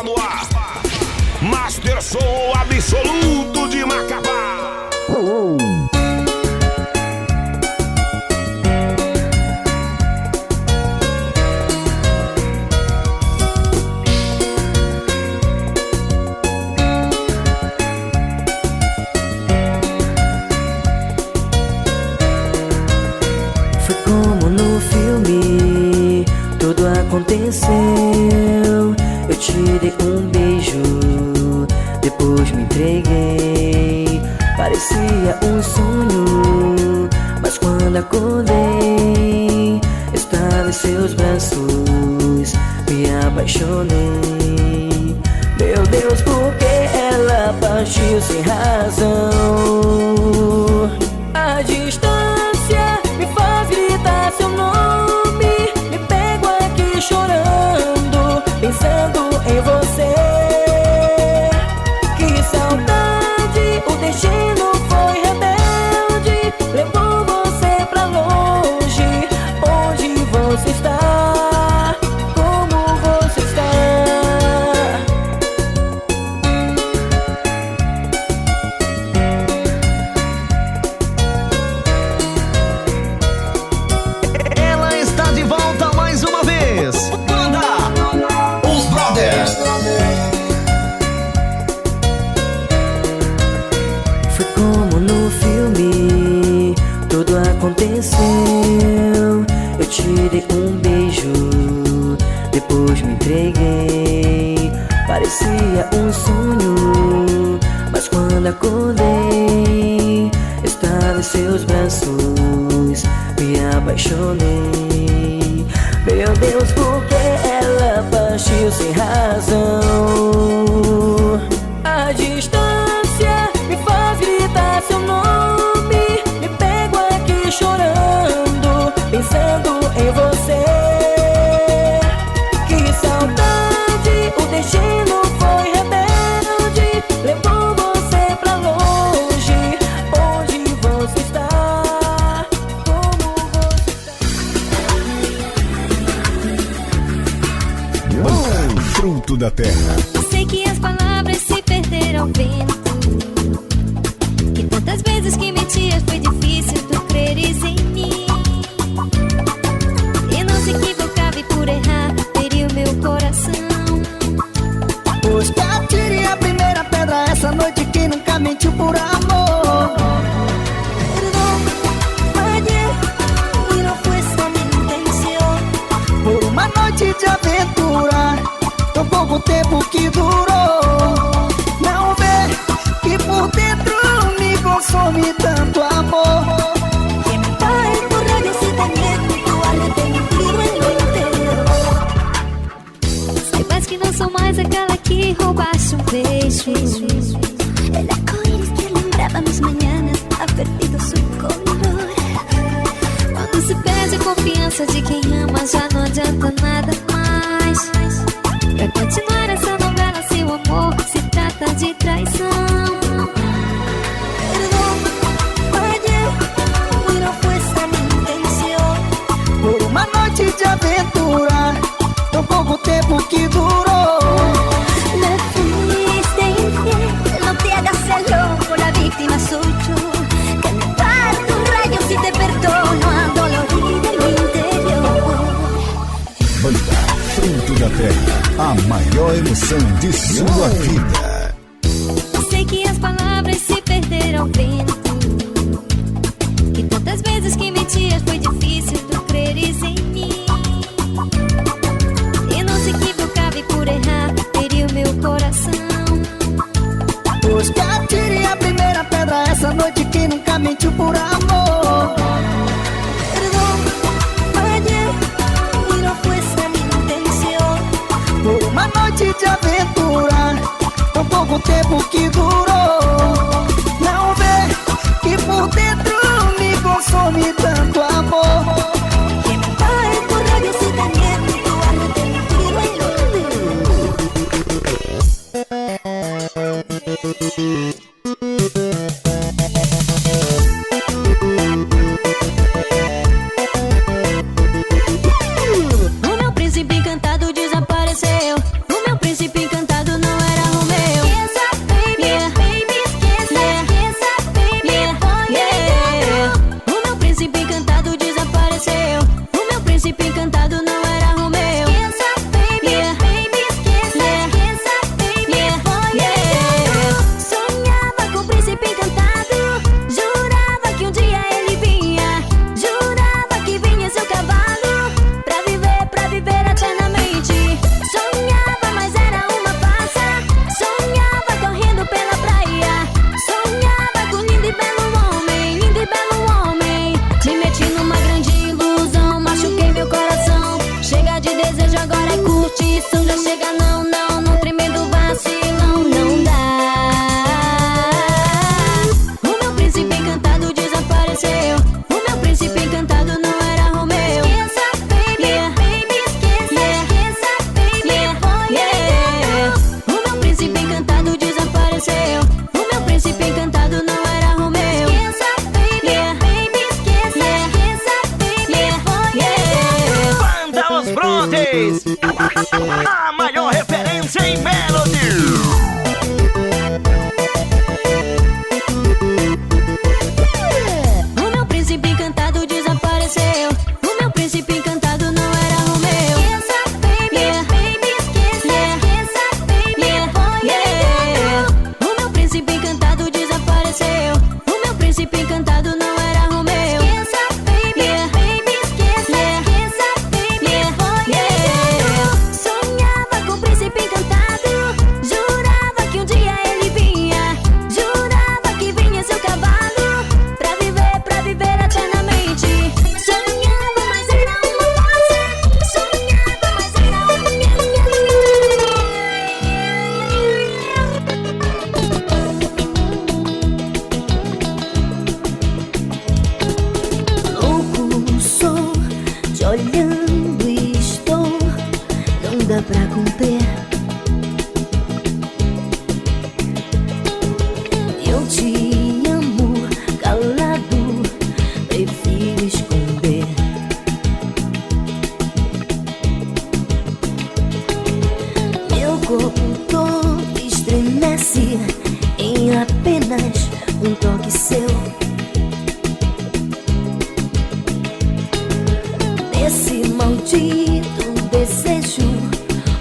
no ar. Master Som absoluto de Macapá. Foi como no filme, tudo aconteceu. Eu te dei um beijo, depois me entreguei. Parecia um sonho, mas quando acordei, estava em seus braços, me apaixonei. Meu Deus, por que ela partiu sem razão? A distância me faz gritar seu nome. Me pego aqui chorando, pensando em você. Que saudade, o destino foi rebelde, levou você pra longe. Onde você está? Como você está? Ela está de volta mais uma vez. Banda Os Brothers. Foi como no filme, tudo aconteceu. Eu te dei um beijo, depois me entreguei. Parecia um sonho, mas quando acordei, estava em seus braços, me apaixonei. Meu Deus, por que ela partiu sem razão? A distância me faz gritar seu nome. Me pego aqui chorando, pensando em você. Que saudade, o destino foi rebelde, levou você pra longe. Onde você está? Como você está? Banda Fruto da Terra. Eu sei que as palavras se perderam ao vento, que tantas vezes que mentias foi difícil tu creres em mim. E não se equivocava e por errar teria o meu coração. Pois que atire a primeira pedra essa noite que nunca mentiu por amor. Perdón, fallé y no fue esa mi intención. Por uma noite de aventura, tão pouco tempo que durou. Não vê que por dentro me consome tanto amor. Que me cae por radio si te miento, tu alma tem um frio en lo interior. Saibas que não sou mais aquela que roubaste um beijo. El arcoíris que alumbraba mis mañanas ha perdido su color. Quando se perde a confiança de quem ama, já não adianta nada mais. Pra continuar essa novela, seu amor se trata de traição. Perdón, fallé y no fue esa mi intención. Por uma noite de aventura, tão pouco tempo que durou. Me fuiste infiel, no te hagas el loco, la víctima soy yo. Que me parto un rayo si te perdono, adolorida en mi interior. Banda Fruto da Terra. A maior emoção de sua vida. Eu sei que as palavras se perderam ao vento, que tantas vezes que mentias foi difícil tu creres em mim. E não se equivocava e por errar teria o meu coração. Pois que atire a primeira pedra essa noite que nunca mentiu por amor. Perdón, fallé y no fue esa mi intención. Por uma noite de aventura, tão pouco tempo que durou. Não vê que por dentro me consome tanto amor. Que me cae por radio si te miento, tu alma tem un frío en lo O meu príncipe encantado desapareceu. O meu príncipe encantado A maior referência em Melody. O meu príncipe encantado desapareceu. O meu príncipe encantado não era Romeu. Esqueça, baby, baby, esqueça, baby, O meu príncipe encantado desapareceu. O meu príncipe encantado não era Romeu. esqueça, baby, baby, esqueça, baby, Sonhava com o príncipe encantado. Jurava que um dia ele vinha. Jurava que vinha seu cavalo. Pra viver eternamente. Sonhava, mas era uma farsa. Sonhava, mas era Louco sou, te olhando e estou, não dá pra conter. Eu te amo, calado, prefiro esconder. Meu corpo todo estremece em apenas um toque seu. Esse maldito desejo,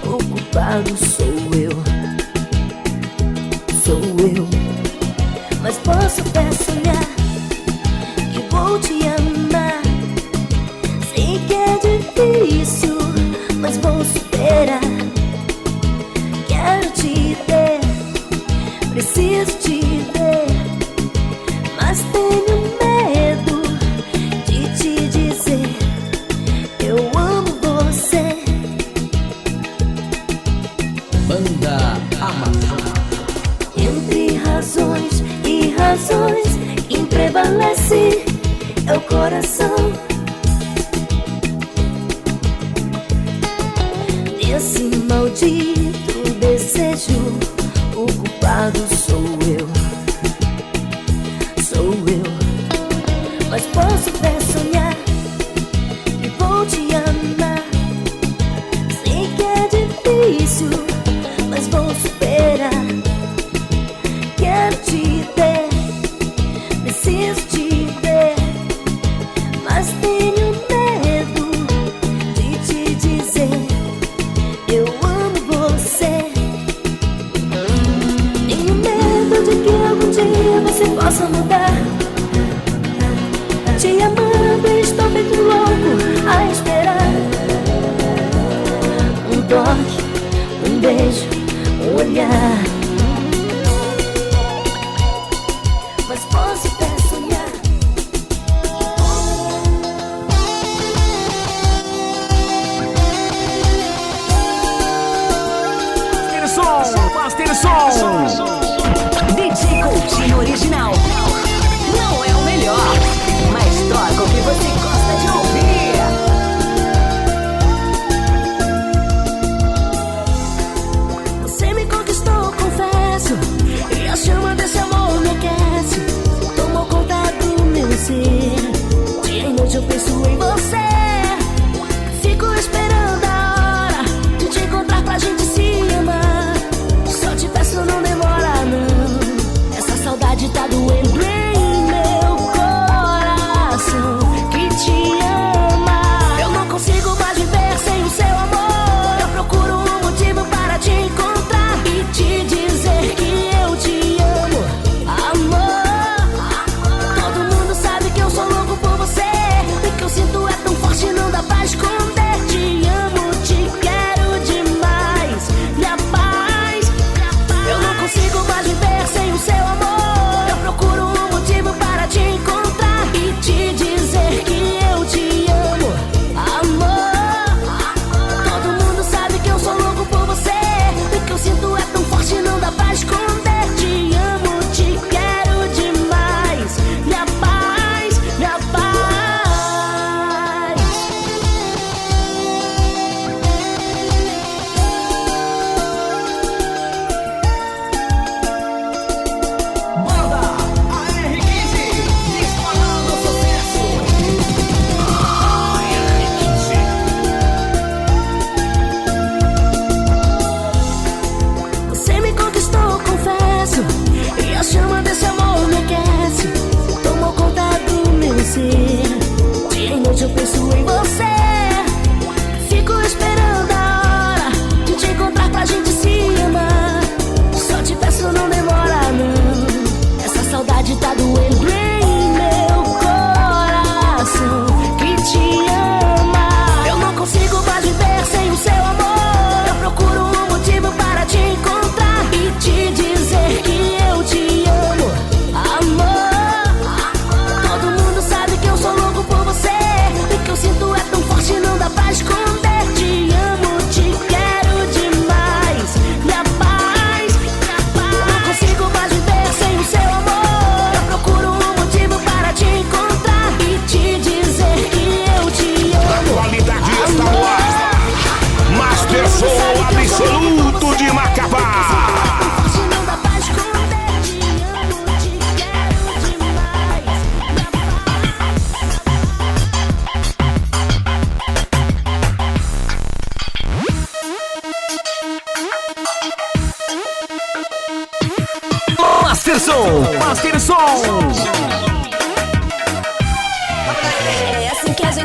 o culpado sou eu. Sou eu. Mas posso até sonhar que vou te amar. Sei que é difícil, mas vou superar. Quero te ter, preciso te ver, mas tenho medo de te dizer eu amo você. Banda Amazônia. Entre razões e razões, quem prevalece é o coração. Desse maldito desejo, o culpado sou eu. Sou eu. Mas posso até sonhar que vou te amar. Sei que é difícil, mas vou superar. Quero te ter, preciso te ver, mas tenho medo de te dizer eu amo você. Tenho medo de que algum dia você possa mudar. Te amando, estou feito louco a esperar. Um toque, um beijo, um olhar. Mas posso até sonhar. Master Som. DJ Coutinho Original. Não é o melhor, mas toca o que você gosta de ouvir. Você me conquistou, confesso, e a chama desse amor me aquece. Tomou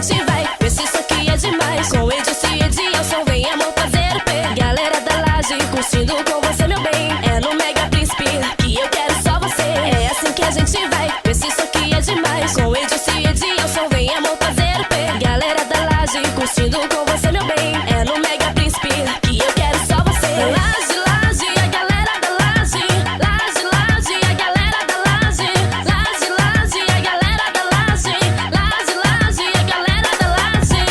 gente vai ver se isso aqui é demais. Com Edilson e Edilson, vem amor fazer o pé. Galera da laje, curtindo com você, meu bem. É no Mega Príncipe que eu quero só você. É assim que a gente vai ver se isso aqui é demais. Com Edilson e Edilson, vem amor fazer o pé. Galera da laje, curtindo com você, meu bem. É no Mega Príncipe que eu quero só você. Laje, laje, a galera da laje. Laje, laje, a galera da laje. Laje, laje, a galera da laje. Laje, laje, a galera da laje.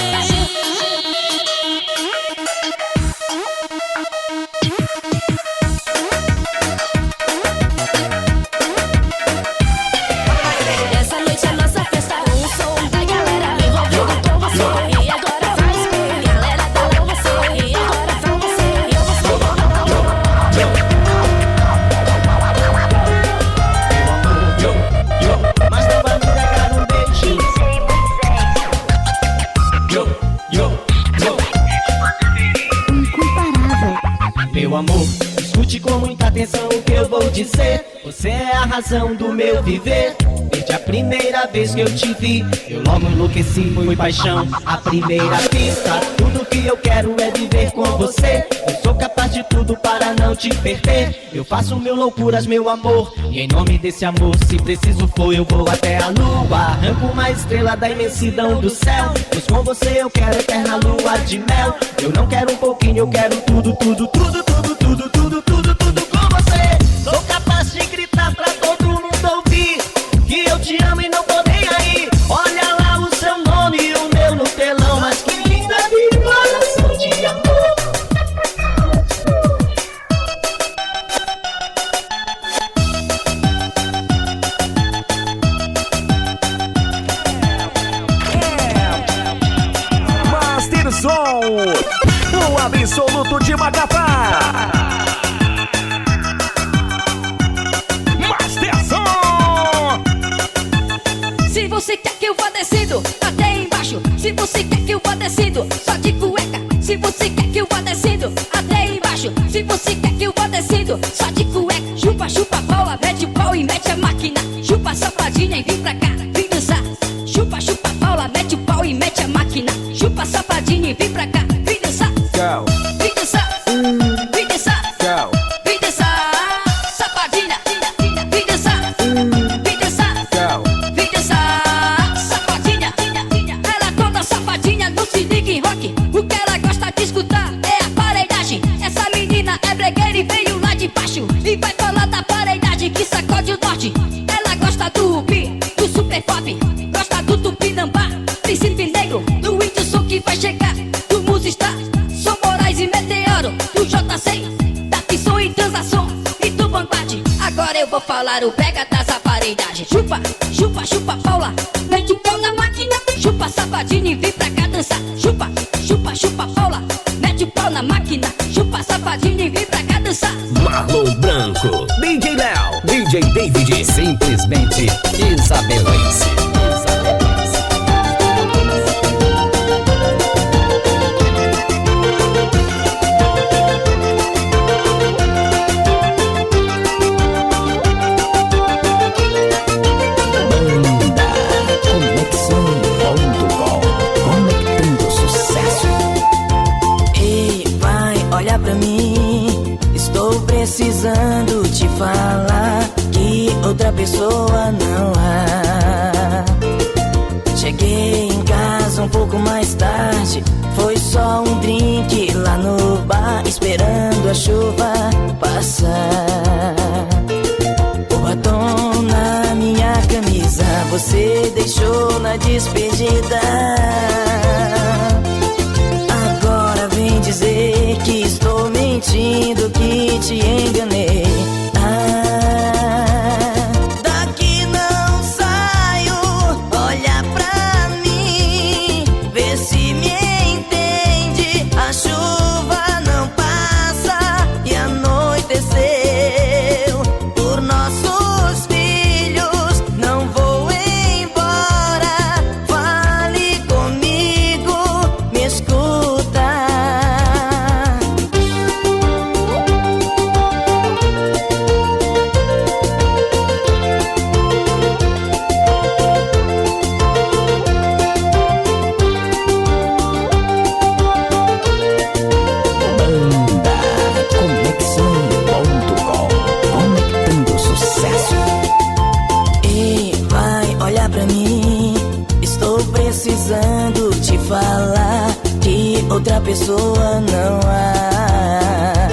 Essa noite é nossa festa, um som da galera envolvido com você. E agora faz bem, galera da com você. E agora faz você, e eu vou Mas não vai me negar um beijinho. Meu amor, escute com muita atenção o que eu vou dizer. Você é a razão do meu viver. Desde a primeira vez que eu te vi, eu logo enlouqueci, foi paixão à primeira vista. Tudo que eu quero é viver com você. Eu sou capaz de tudo para não te perder. Eu faço mil loucuras, meu amor, e em nome desse amor, se preciso for, eu vou até a lua. Arranco uma estrela da imensidão do céu, pois com você eu quero eterna lua de mel. Eu não quero um pouquinho, eu quero tudo, tudo, tudo, tudo, tudo, tudo, tudo, tudo com você. Sou capaz de gritar pra todo mundo ouvir que eu te amo e não tô nem aí. Olha lá o seu nome e o meu no telão, mas que linda declaração de amor. Master Som, o absoluto de Macapá. Master Som. Se você quer que eu vá descendo até embaixo, se você quer que eu vá descendo só de cueca, se você quer que eu vá descendo até embaixo, se você quer que eu vá descendo só de cueca, chupa, chupa, Paula, mete o pau e mete a máquina, chupa, safadinha e vem pra cá, vem dançar. Chupa, chupa, Paula, mete o pau e mete a máquina, chupa, safadinha e vem pra cá, vem dançar. Vem dançar, vem dançar, vem dançar, safadinha, vem dançar, vem dançar. Vem dançar, safadinha. Ela toda safadinha, não se liga em rock. O que ela gosta de escutar é a aparelhagem. Essa menina é bregueira e veio lá de baixo. E vai falar da aparelhagem que sacode o norte. Ela gosta do upi, do super pop. Gosta do tupinambá, príncipe negro, do Whindersson que vai chegar, do Musistar, Som Moraes e Meteoro, do JC, da Pisson e Transação e do Vanguard. Agora eu vou falar o pega das aparelhagens. Chupa, chupa, chupa, Paula, mete o pau na máquina. Chupa, safadinha e vem pra cá dançar. Chupa, chupa, chupa, Paula, mete o pau na máquina. Chupa, safadinha e vem pra cá dançar. Marlon Branco, DJ Léo, DJ David, simplesmente isabelense. Conexão.com, conectando sucesso. Ei, vai, olha pra mim. Estou precisando te falar que outra pessoa não há. Cheguei em casa um pouco mais tarde. Foi só um drink lá no bar, esperando a chuva passar. O batom na minha camisa você deixou na despedida. Agora vem dizer que estou mentindo, que te enganei. Daqui não saio, olha pra mim, vê se me entende. A chuva não passa e anoiteceu. Por nossos filhos não vou embora. Fale comigo, me escuta. outra pessoa não há.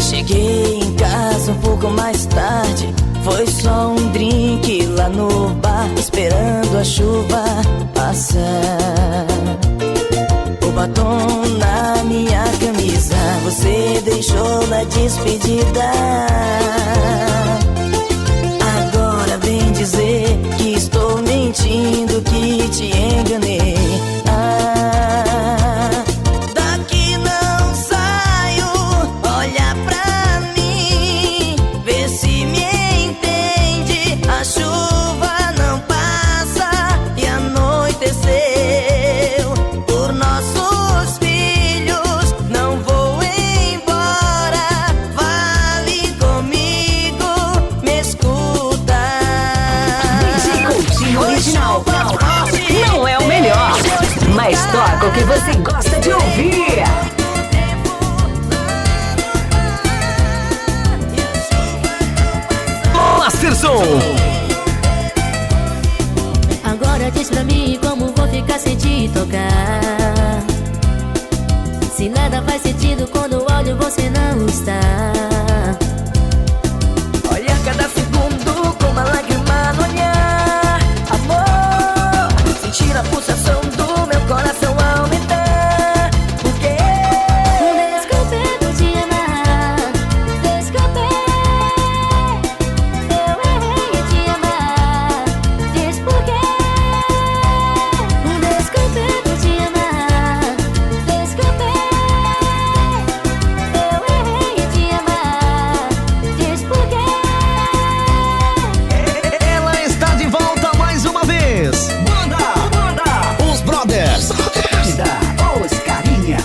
Cheguei em casa um pouco mais tarde, foi só um drink lá no bar, esperando a chuva passar. O batom na minha camisa você deixou na despedida. Agora vem dizer que estou mentindo, que te enganei. Daqui não saio, olha pra mim, vê se me entende. A chuva não passa e anoiteceu. Por nossos filhos não vou embora, vale comigo, me escuta. DJ Coutinho Original. Não é o melhor, mas toca o que você gosta de ouvir. Masterson. Agora diz pra mim como vou ficar sem te tocar. Se nada faz sentido quando olho você não está. Olha cada segundo com uma lágrima no olhar. Amor, sentir a pulsação do meu coração aumentar. Porque Desculpe por te amar, desculpe. Eu errei em te amar, diz por quê. Desculpe por te amar, desculpe. Eu errei em te amar, diz por quê. Ela está de volta mais uma vez. Banda Os Brothers. Os carinhas,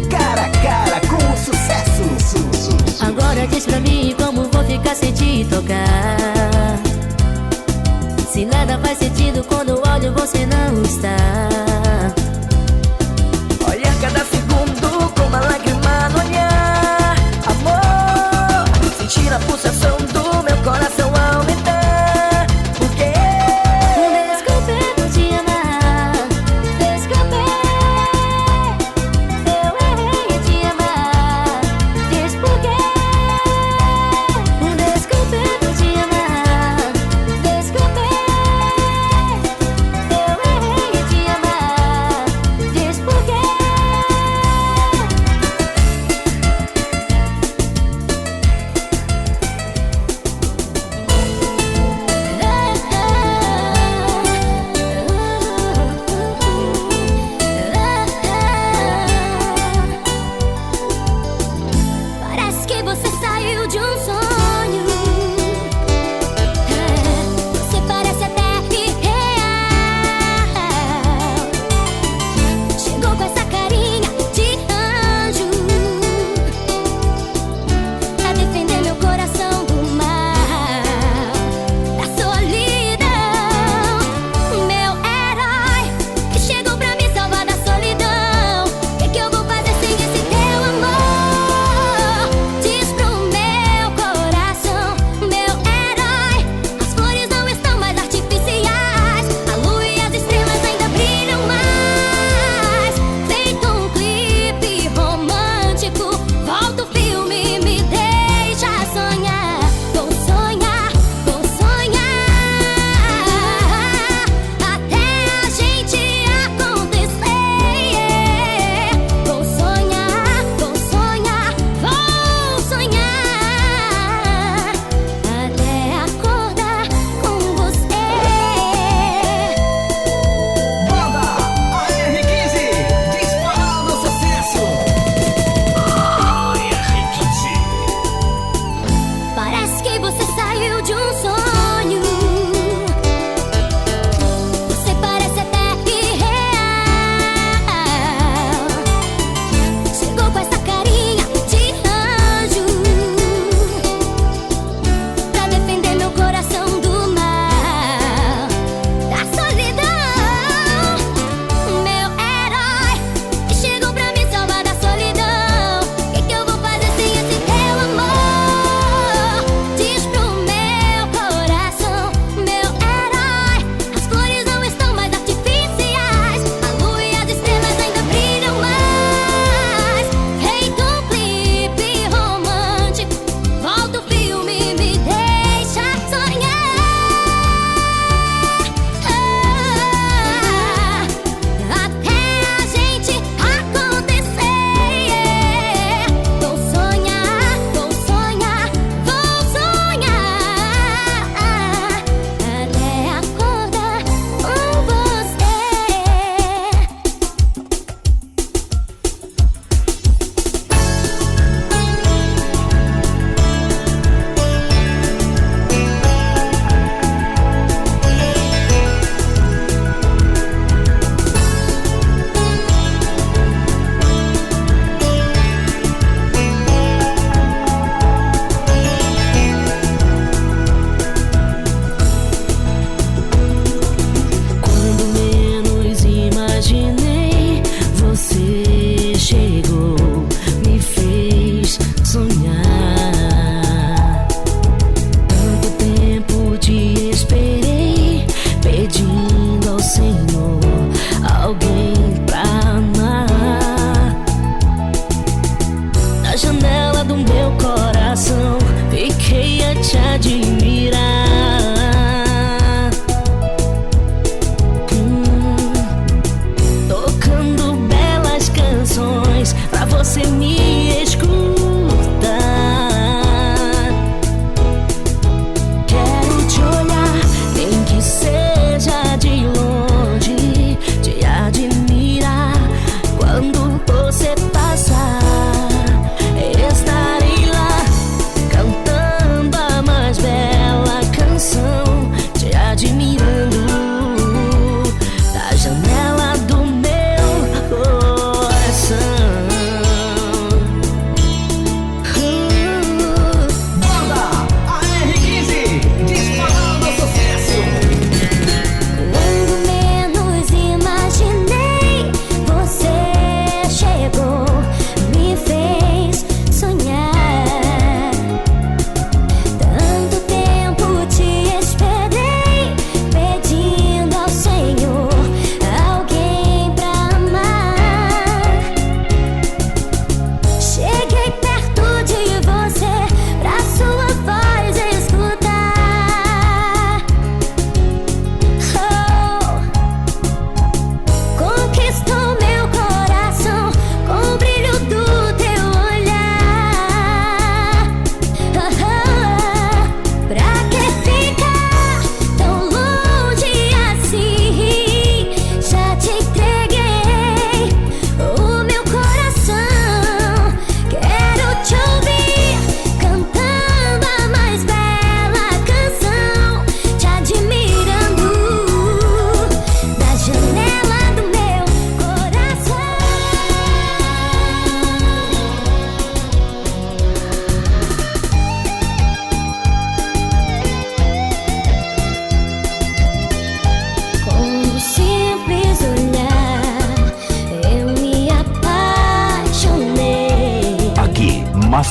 cara a cara com o sucesso. Agora diz pra mim como vou ficar sem te tocar. Se nada faz sentido quando olho você não está. olha cada segundo com uma lágrima no olhar. Amor, sentir a pulsação do meu coração aumentar. Porque Desculpe por te amar, desculpe. Eu errei em te amar, diz por quê. Desculpe por te amar, desculpe. Eu errei em te amar,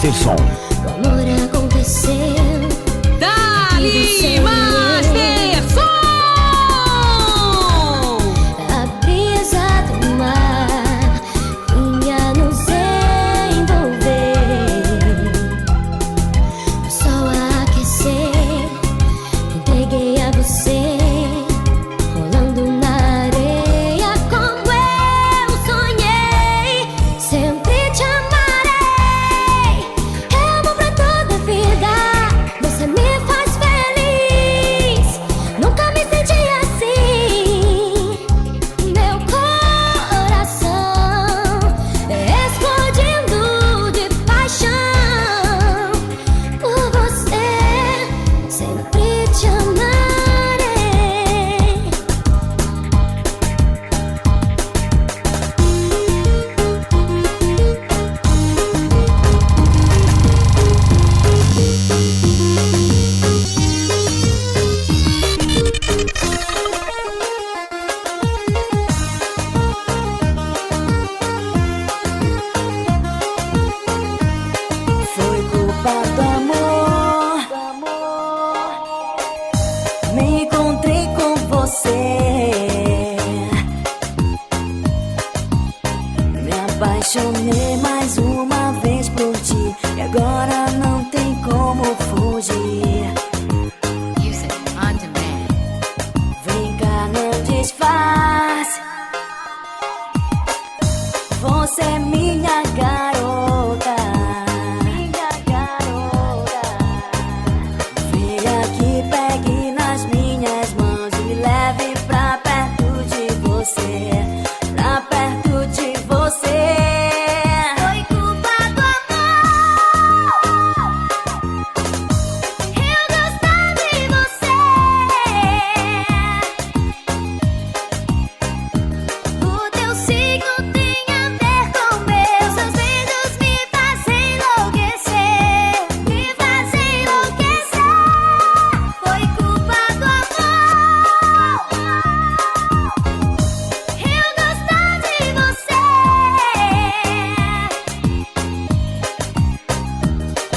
Masterson. O amor aconteceu. Dali, Masterson! A brisa do mar vinha nos envolver. O sol a aquecer, entreguei a você, rolando na areia como eu sonhei. Sempre te amarei, eu amo pra toda a vida. Você me faz feliz, nunca me senti assim. Meu coração explodindo de paixão por você. Sempre te amarei. Foi culpa do amor. Me encontrei com você, me apaixonei mais uma vez por ti, e agora não tem como fugir. Vem cá, não disfarce, você é minha garota. Vem aqui, pegue nas minhas mãos e me leve pra perto de você, pra perto de você. Foi culpa do amor, eu gostar de você. O teu signo tem a ver com o meu, seus beijos me fazem enlouquecer, me fazem enlouquecer. Foi culpa do amor, eu gostar de você.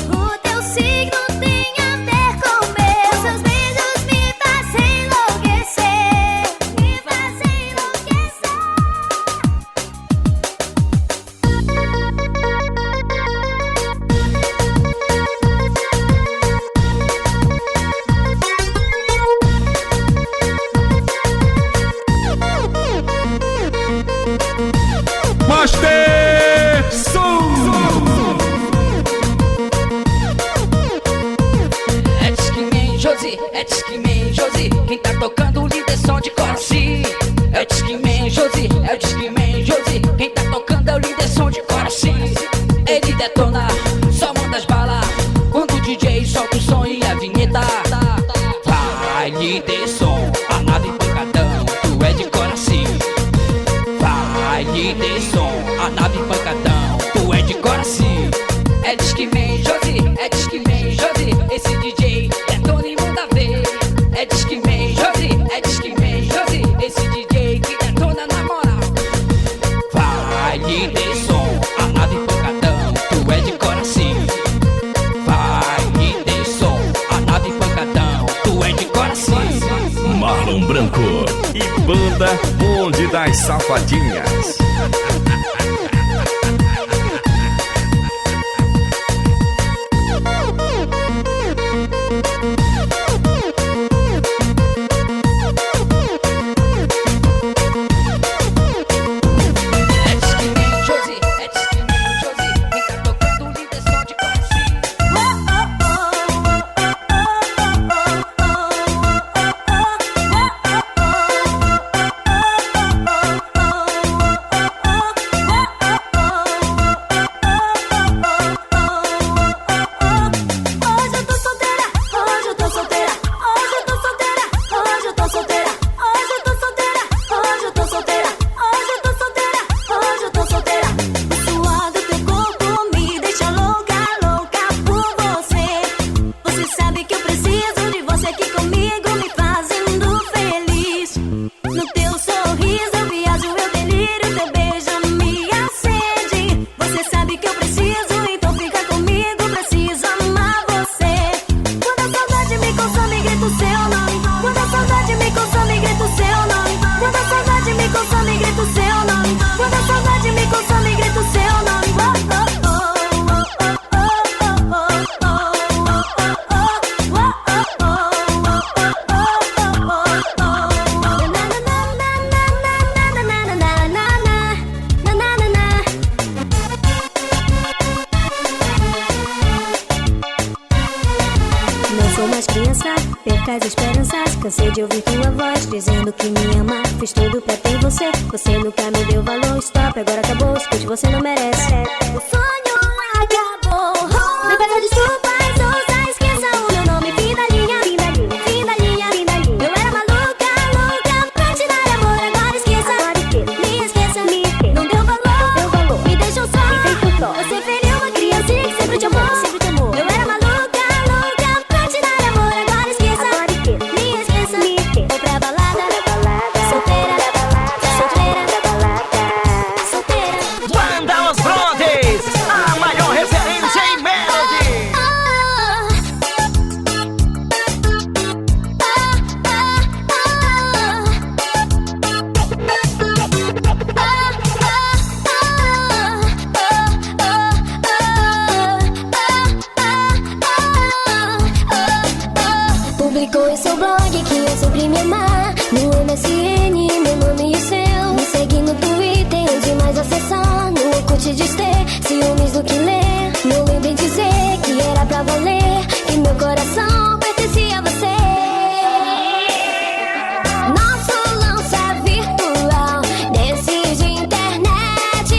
O teu signo tem a ver com o meu, seus beijos me fazem enlouquecer, me fazem enlouquecer. É Discman, Josi, é Discman, Josi. Quem tá tocando o líder som de Coraci. É o Discman, Josi, é o Discman, Josi. Quem tá tocando é o líder som de Coraci. Ele detona, só manda as balas. Quando o DJ solta o som e a vinheta. Vai, líder som, a nave pancadão, tu é de Coraci. Vai, líder som, a nave pancadão, tu é de Coraci. É Discman, Josi, é Discman, Josi. Esse DJ detona e manda ver. É Discman, Josi, é Discman, Josi. Esse DJ que detona na moral. Vai, líder som, a nave pancadão, tu é de Coraci. Vai, líder som, a nave pancadão, tu é de Coraci. Marlon Branco e banda Bonde das Safadinhas. É Discman, Josi, é Discman, Josi. Quem tá tocando o líder som de Coraci. poucas esperanças. Cansei de ouvir tua voz dizendo que me ama. Fiz tudo pra ter você, você nunca me deu valor. Stop, agora acabou, escute, você não merece. O sonho acabou. Não peça desculpas, ouça, esqueça o meu nome. Fim da linha, fim da linha, fim da linha, fim da linha. Eu era maluca, louca pra te dar amor. Agora esqueça, me esqueça, não deu valor, me deixou só. Você feriu uma criancinha que sempre te amou. Eu era maluca, louca pra te dar amor. Agora esqueça, me esqueça, vou pra balada, solteira, solteira. Banda Os Brothers, a maior referência em melody. Publicou em seu blog que eu sempre me amar. No MSN, meu nome e o seu. Me segue no Twitter, onde mais acessar. No Orkut diz ter ciúmes do que ler. Não lembro em dizer que era pra valer. E meu coração pertencia a você. Nosso lance é virtual, desses de internet,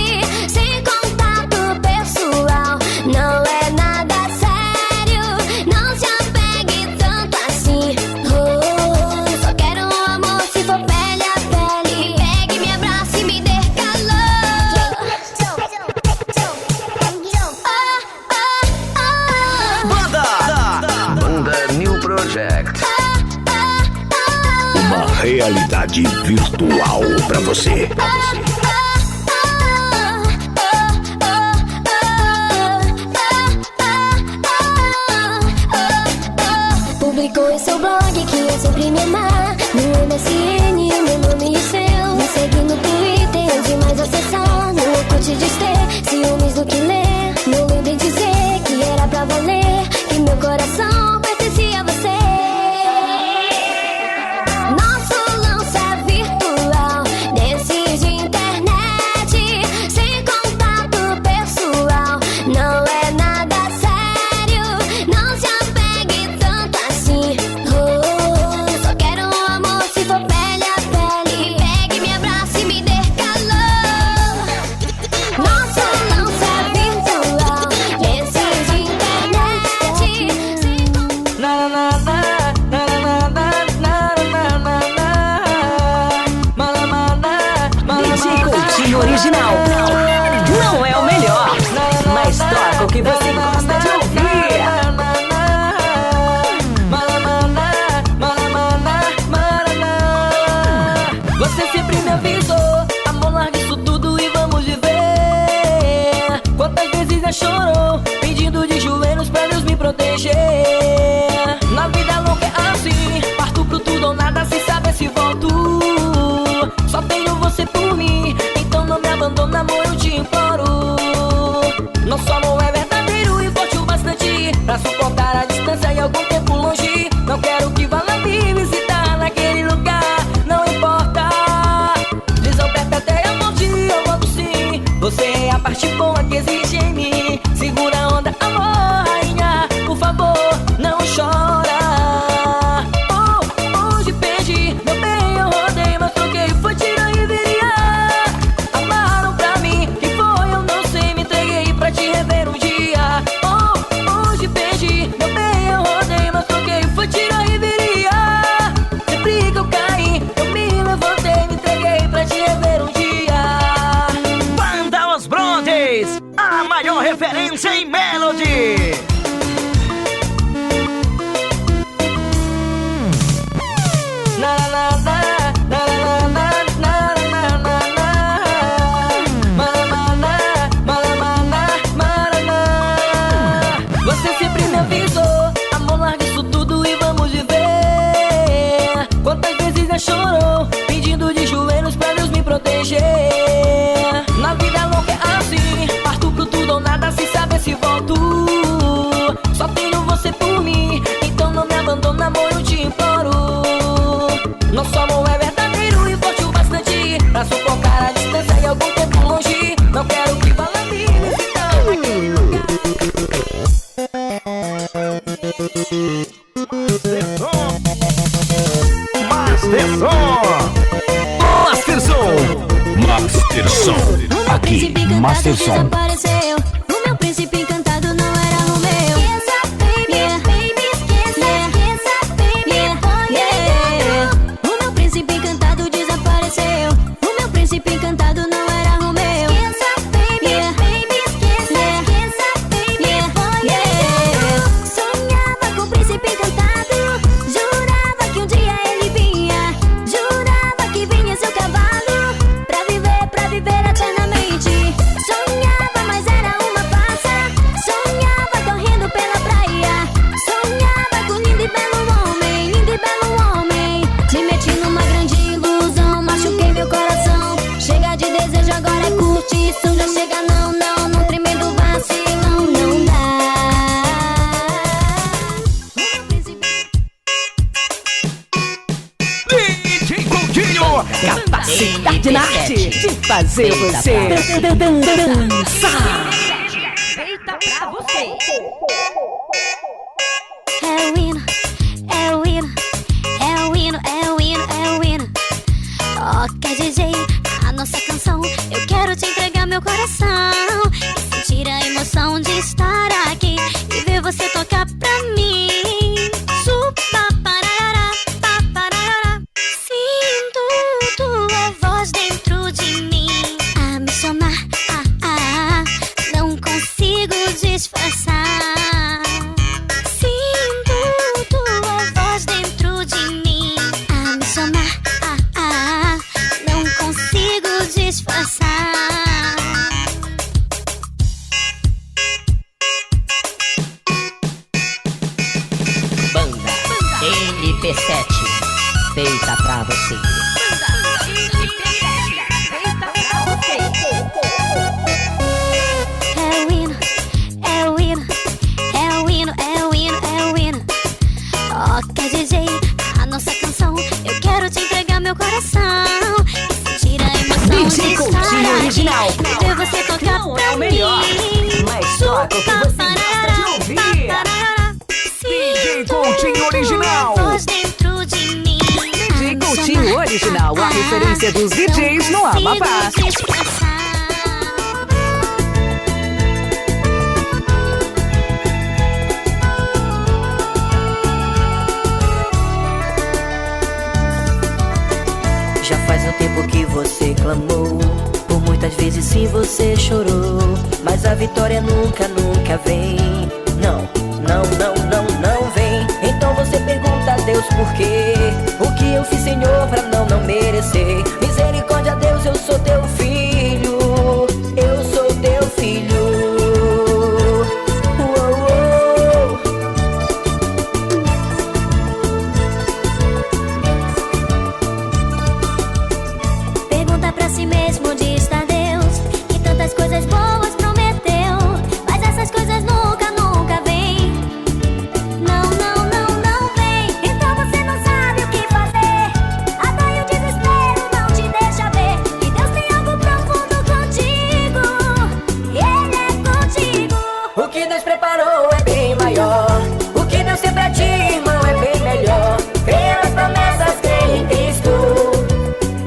sem contato pessoal. Não é nada sério, não se apegue tanto assim. Oh, só quero um amor se for pele a pele. Pegue, me abrace e me dê calor. Banda New Project. Uma realidade virtual pra você. Publicou em seu blog que eu sempre me amar. No MSN, meu nome e o seu. Me segue no Twitter, onde mais acessar. No Orkut diz ter ciúmes do que ler. Não lembro em dizer que era pra valer. E meu coração pertencia a você. Nosso lance é virtual, desses de internet, sem contato pessoal. Não é nada sério, não se apegue tanto assim. Oh, só quero um amor se for pele a pele. Pegue, me abrace e me dê calor. Nosso lance é virtual, desses de internet, sem contato. DJ Coutinho Original. Não é o melhor, mas toca o que você gosta de ouvir. Você sempre me avisou, amor, larga isso tudo e vamos viver. Quantas vezes já chorou, pedindo de joelhos pra Deus me proteger. Na vida louca é assim, parto pro tudo ou nada sem saber se volto. Só tenho você por mim, então não me abandona, amor, eu te imploro. Nosso amor é verdadeiro e forte o bastante pra suportar a distância e algum tempo longe. Não quero que vá lá me visitar naquele lugar, não importa. Prisão perpétua a morte, eu volto sim. Você é a parte boa que existe em mim. Segura a onda, amor, rainha, por favor, não chora. Oh, hoje perdi, meu bem, eu rodei, mas troquei, foi tiro e viria. Amaram pra mim, que foi, eu não sei, me entreguei pra te rever um dia. Oh, hoje perdi, meu bem, eu rodei, mas troquei, foi tiro e viria. Sempre que eu caí, eu me levantei, me entreguei pra te rever um dia. Banda Os Brothers, a maior referência em melody. Você sempre me avisou, amor, larga isso tudo e vamos viver. Quantas vezes já chorou, pedindo de joelhos pra Deus me proteger. Na vida louca é assim, parto pro tudo ou nada sem saber se volto. Só tenho você por mim, então não me abandona, amor, eu te imploro. Nosso amor é verdadeiro e forte o bastante pra suportar a distância e algum tempo longe. Não quero que vá lá me visitar naquele lugar. Masterson. Aqui, Masterson. Desapareceu. O meu príncipe encantado não era Romeu. Esqueça, baby, baby, esqueça, esqueça, baby, o meu príncipe encantado desapareceu. O meu príncipe encantado não era Romeu. Esqueça, baby, baby, esqueça, esqueça, baby, sonhava com o príncipe encantado. Jurava que um dia ele vinha. Jurava que vinha seu cavalo. Pra viver eternamente. Sonhava, mas era uma farsa. Sonhava correndo pela praia. Sonhava com lindo e belo homem. Lindo e belo homem. Me meti numa grande ilusão. Machuquei meu coração. Chega de desejo, agora é curtição. Já chega não, não, num tremendo vacilão. Não dá. DJ Coutinho, capacidade na arte de fazer você dançar. Feita pra você. É o hino, é o hino, é o hino, é o hino, é o hino. Toca, DJ, a nossa canção. Eu quero te entregar meu coração e sentir a emoção de estar aqui e ver você tocar pra mim. Supa, parará, paparará. Sinto tua voz dentro de mim a me chamar, não consigo disfarçar. Sinto tua voz dentro de mim a me chamar, não consigo disfarçar. Banda NP7. Feita pra você. É o hino, é o hino, é o hino, é o hino, é o hino. Toca, DJ, a nossa canção. Eu quero te entregar meu coração e sentir a emoção de DJ estar Coutinho aqui original. e ver você tocar Não é pra o melhor, mim. mas toca o que você gosta de ouvir. DJ Coutinho original. Voz dentro de mim. DJ Coutinho original, a referência dos DJs no Amapá. Já faz um tempo que você clamou, por muitas vezes sim você chorou, mas a vitória nunca, nunca vem. Não, não, não, não, não vem. Então você pergunta a Deus por quê? O que eu fiz, Senhor, pra não merecer? Misericórdia, Deus, eu sou teu filho. Eu sou teu filho. Uou, uou. Pergunta pra si mesmo onde está Deus, que tantas coisas boas prometeu, mas essas coisas nunca, nunca vêm. Não, não, não, não vem. Então você não sabe o que fazer. A dor e o desespero não te deixa ver que Deus tem algo profundo contigo. Ele é contigo. O que Deus preparou é bem maior. O que Deus tem pra ti, irmão, é bem melhor. Creia nas promessas, creia em Cristo.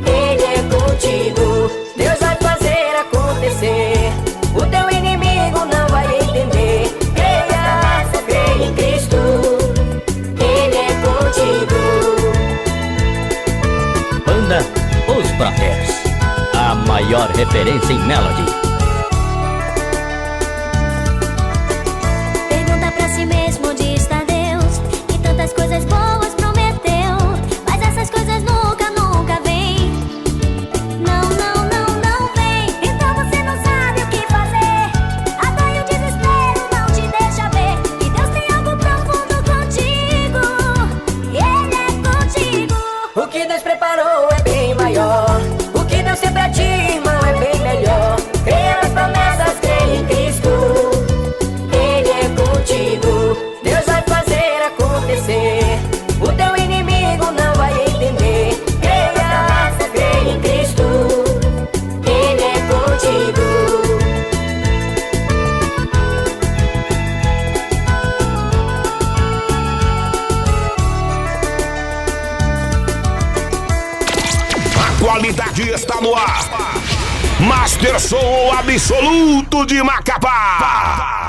Ele é contigo. Deus vai fazer acontecer. O teu inimigo não vai entender. Creia em Cristo. Ele é contigo. Banda Os Brothers, a maior referência em melody. Pergunta pra si mesmo onde está Deus, que tantas coisas boas prometeu, mas essas coisas nunca, nunca vêm. Não, não, não, não vem. Então você não sabe o que fazer. A dor e o desespero não te deixa ver que Deus tem algo profundo contigo. Ele é contigo. O que Deus preparou é bem maior. O que Deus tem pra ti, irmão, é bem melhor. Creia qualidade está no ar. Master Som absoluto de Macapá.